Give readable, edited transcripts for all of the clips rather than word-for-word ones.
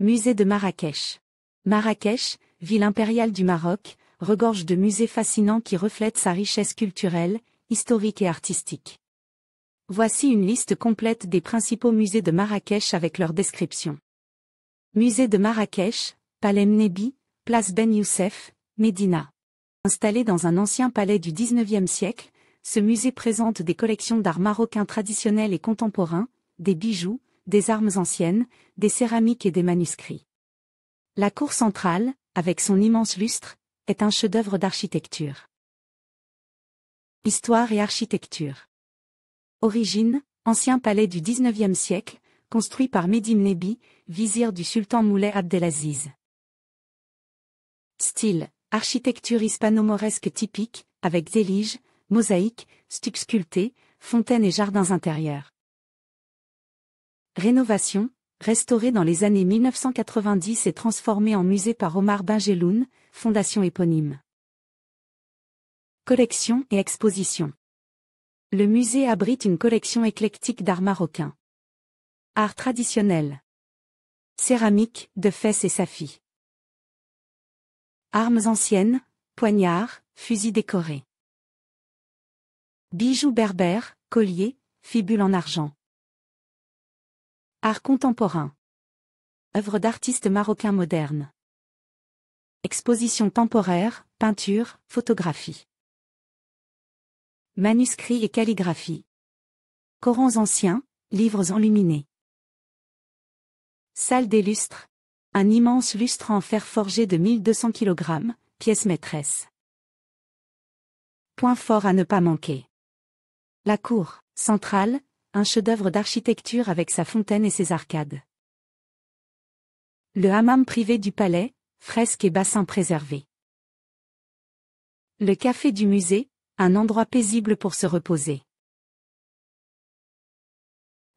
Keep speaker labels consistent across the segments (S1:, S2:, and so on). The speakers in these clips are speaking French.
S1: Musée de Marrakech. Marrakech, ville impériale du Maroc, regorge de musées fascinants qui reflètent sa richesse culturelle, historique et artistique. Voici une liste complète des principaux musées de Marrakech avec leur description. Musée de Marrakech, Palais Mnebi, Place Ben Youssef, Médina. Installé dans un ancien palais du XIXe siècle, ce musée présente des collections d'art marocain traditionnels et contemporains, des bijoux, des armes anciennes, des céramiques et des manuscrits. La cour centrale, avec son immense lustre, est un chef-d'œuvre d'architecture. Histoire et architecture. Origine, ancien palais du XIXe siècle, construit par Mehdi Mnebi, vizir du sultan Moulay Abdelaziz. Style, architecture hispano-mauresque typique, avec zélige, mosaïques, stucs sculptés, fontaines et jardins intérieurs. Rénovation, restauré dans les années 1990 et transformé en musée par Omar Benjeloun, fondation éponyme. Collection et exposition. Le musée abrite une collection éclectique d'art marocain. Art traditionnel. Céramique, de Fès et Safi. Armes anciennes, poignards, fusils décorés. Bijoux berbères, colliers, fibules en argent. Art contemporain. Œuvres d'artistes marocains modernes. Exposition temporaire, peinture, photographie. Manuscrits et calligraphie. Corans anciens, livres enluminés. Salle des lustres. Un immense lustre en fer forgé de 1200 kg, pièce maîtresse. Point fort à ne pas manquer. La cour centrale, un chef-d'œuvre d'architecture avec sa fontaine et ses arcades. Le hammam privé du palais, fresques et bassins préservés. Le café du musée, un endroit paisible pour se reposer.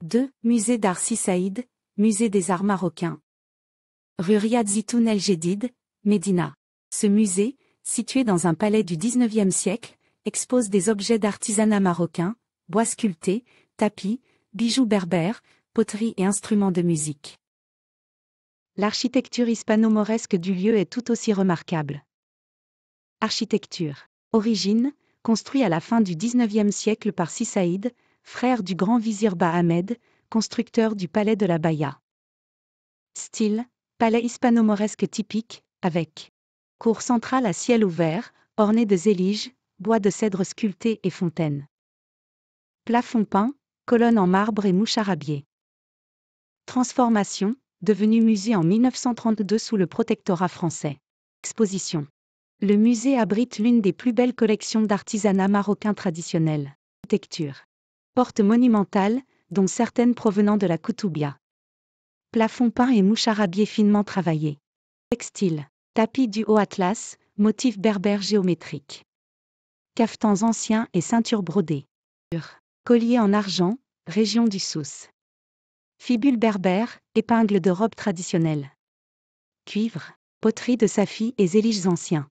S1: 2. Musée d'art Si Saïd, musée des arts marocains. Rue Riyad Zitoun El Jedid, Médina. Ce musée, situé dans un palais du XIXe siècle, expose des objets d'artisanat marocain, bois sculptés, tapis, bijoux berbères, poteries et instruments de musique. L'architecture hispano-mauresque du lieu est tout aussi remarquable. Architecture. Origine, construit à la fin du XIXe siècle par Si Saïd, frère du grand vizir Bah Ahmed, constructeur du palais de la Baïa. Style, palais hispano-mauresque typique, avec cour centrale à ciel ouvert, ornée de zélige, bois de cèdre sculpté et fontaines. Plafond peint, colonnes en marbre et moucharabiées. Transformation, devenu musée en 1932 sous le protectorat français. Exposition. Le musée abrite l'une des plus belles collections d'artisanat marocain traditionnel. Architecture. Portes monumentales, dont certaines provenant de la Koutoubia. Plafond peint et moucharabiés finement travaillés. Textile. Tapis du haut atlas, motifs berbères géométriques. Cafetans anciens et ceintures brodées. Collier en argent, région du Souss. Fibules berbères, épingles de robes traditionnelles. Cuivre, poterie de Safi et zéliges anciens.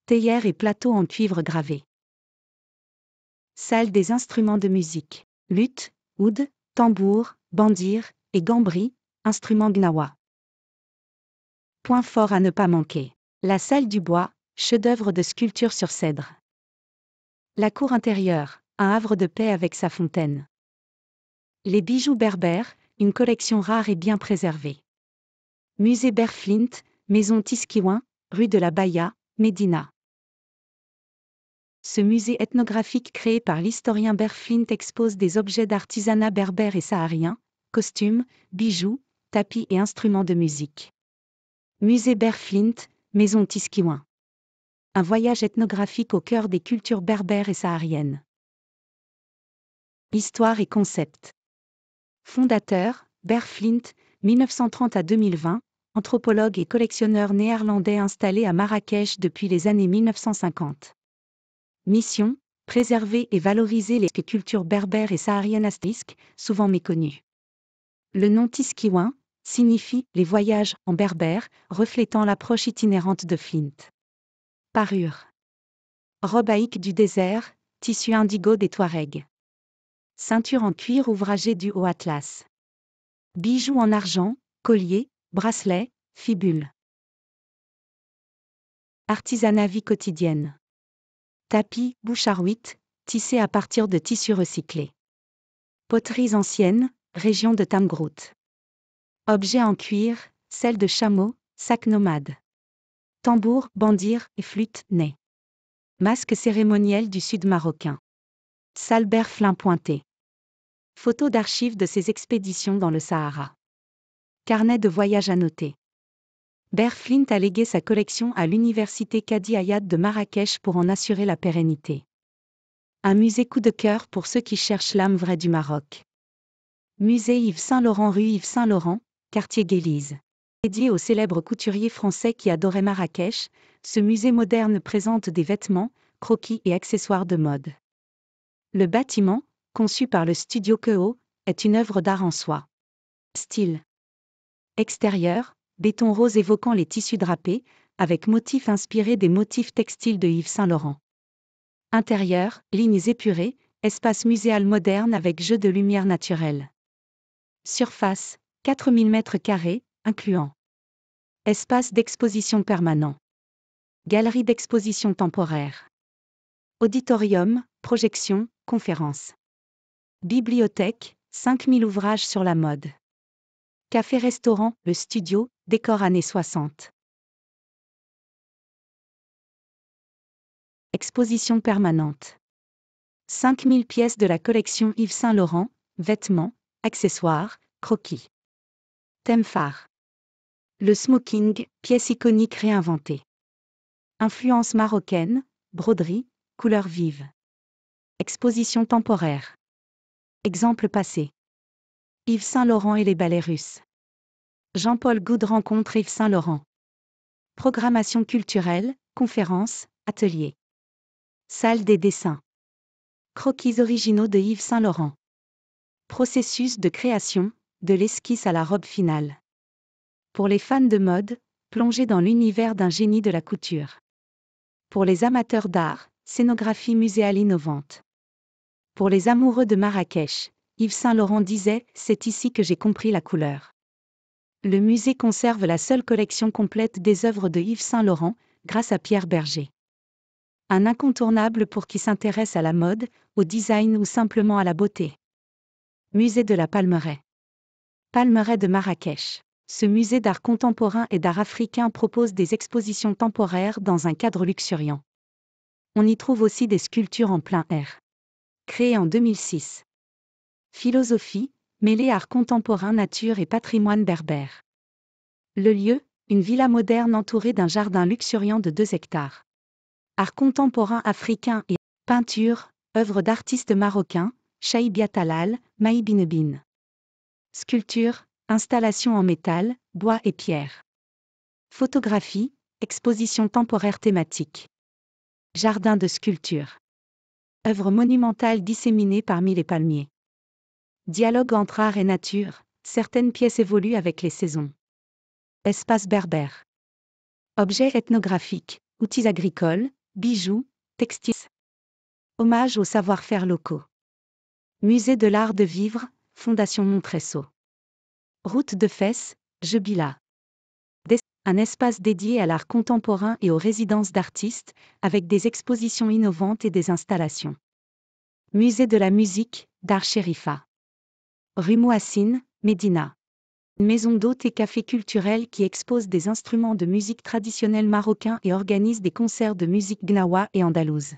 S1: Théières et plateaux en cuivre gravé. Salle des instruments de musique. Luth, oud, tambour, bandir et gambri, instruments gnawa. Point fort à ne pas manquer. La salle du bois, chef-d'œuvre de sculpture sur cèdre. La cour intérieure, un havre de paix avec sa fontaine. Les bijoux berbères, une collection rare et bien préservée. Musée Berflint, maison Tiskiouin, rue de la Baïa, Médina. Ce musée ethnographique créé par l'historien Berflint expose des objets d'artisanat berbère et saharien, costumes, bijoux, tapis et instruments de musique. Musée Berflint, maison Tiskiouin. Un voyage ethnographique au cœur des cultures berbères et sahariennes. Histoire et concept. Fondateur, Berflint, 1930 à 2020, anthropologue et collectionneur néerlandais installé à Marrakech depuis les années 1950. Mission, préserver et valoriser les cultures berbères et sahariennes astérisques, souvent méconnues. Le nom Tiskiouin signifie « les voyages » en berbère, reflétant l'approche itinérante de Flint. Parure. Robe haïque du désert, tissu indigo des Touaregs. Ceinture en cuir ouvragé du haut atlas. Bijoux en argent, colliers, bracelets, fibules. Artisanat vie quotidienne. Tapis, bouche à huit, tissés à partir de tissus recyclés. Poteries anciennes, région de Tamgrout. Objets en cuir, selle de chameau, sac nomade. Tambour, bandir et flûte, nez. Masque cérémoniel du sud marocain. Salbert flin pointé. Photos d'archives de ses expéditions dans le Sahara. Carnet de voyage à noter. Ber Flint a légué sa collection à l'université Kadi Hayat de Marrakech pour en assurer la pérennité. Un musée coup de cœur pour ceux qui cherchent l'âme vraie du Maroc. Musée Yves Saint-Laurent rue Yves Saint-Laurent, quartier Guélise. Dédié au célèbre couturier français qui adorait Marrakech, ce musée moderne présente des vêtements, croquis et accessoires de mode. Le bâtiment, conçu par le studio Keo, est une œuvre d'art en soi. Style. Extérieur, béton rose évoquant les tissus drapés, avec motifs inspirés des motifs textiles de Yves Saint-Laurent. Intérieur, lignes épurées, espace muséal moderne avec jeu de lumière naturelle. Surface, 4000 m², incluant espace d'exposition permanent. Galerie d'exposition temporaire. Auditorium, projection, conférence. Bibliothèque, 5000 ouvrages sur la mode. Café-restaurant, le studio, décor années 60. Exposition permanente. 5000 pièces de la collection Yves Saint-Laurent, vêtements, accessoires, croquis. Thème phare. Le smoking, pièce iconique réinventée. Influence marocaine, broderie, couleurs vives. Exposition temporaire. Exemple passé. Yves Saint-Laurent et les ballets russes. Jean-Paul Goude rencontre Yves Saint-Laurent. Programmation culturelle, conférences, ateliers. Salle des dessins. Croquis originaux de Yves Saint-Laurent. Processus de création, de l'esquisse à la robe finale. Pour les fans de mode, plongez dans l'univers d'un génie de la couture. Pour les amateurs d'art, scénographie muséale innovante. Pour les amoureux de Marrakech, Yves Saint-Laurent disait « C'est ici que j'ai compris la couleur ». Le musée conserve la seule collection complète des œuvres de Yves Saint-Laurent, grâce à Pierre Berger. Un incontournable pour qui s'intéresse à la mode, au design ou simplement à la beauté. Musée de la Palmeraie. Palmeraie de Marrakech. Ce musée d'art contemporain et d'art africain propose des expositions temporaires dans un cadre luxuriant. On y trouve aussi des sculptures en plein air. Créé en 2006. Philosophie, mêlée art contemporain, nature et patrimoine berbère. Le lieu, une villa moderne entourée d'un jardin luxuriant de 2 hectares. Art contemporain africain et peinture, œuvres d'artistes marocains, Chaïbia Talal, Maï Binebine. Sculpture, installation en métal, bois et pierre. Photographie, exposition temporaire thématique. Jardin de sculpture. Œuvres monumentales disséminées parmi les palmiers. Dialogue entre art et nature, certaines pièces évoluent avec les saisons. Espace berbère. Objets ethnographiques, outils agricoles, bijoux, textiles. Hommage aux savoir-faire locaux. Musée de l'art de vivre, Fondation Montresson. Route de Fès, Jebila. Un espace dédié à l'art contemporain et aux résidences d'artistes, avec des expositions innovantes et des installations. Musée de la musique, Dar Sherifa. Rue Mouhassine, Médina. Une maison d'hôtes et café culturel qui expose des instruments de musique traditionnels marocains et organise des concerts de musique gnawa et andalouse.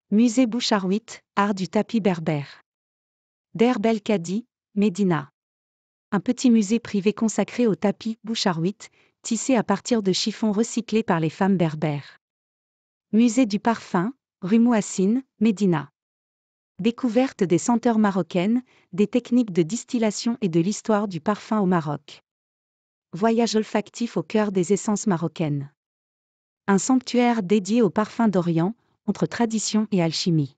S1: Musée Boucharouit, art du tapis berbère. Der Belkadi, Médina. Un petit musée privé consacré au tapis Boucharouit, tissé à partir de chiffons recyclés par les femmes berbères. Musée du parfum, rue Mouhassine, Médina. Découverte des senteurs marocaines, des techniques de distillation et de l'histoire du parfum au Maroc. Voyage olfactif au cœur des essences marocaines. Un sanctuaire dédié au parfum d'Orient, entre tradition et alchimie.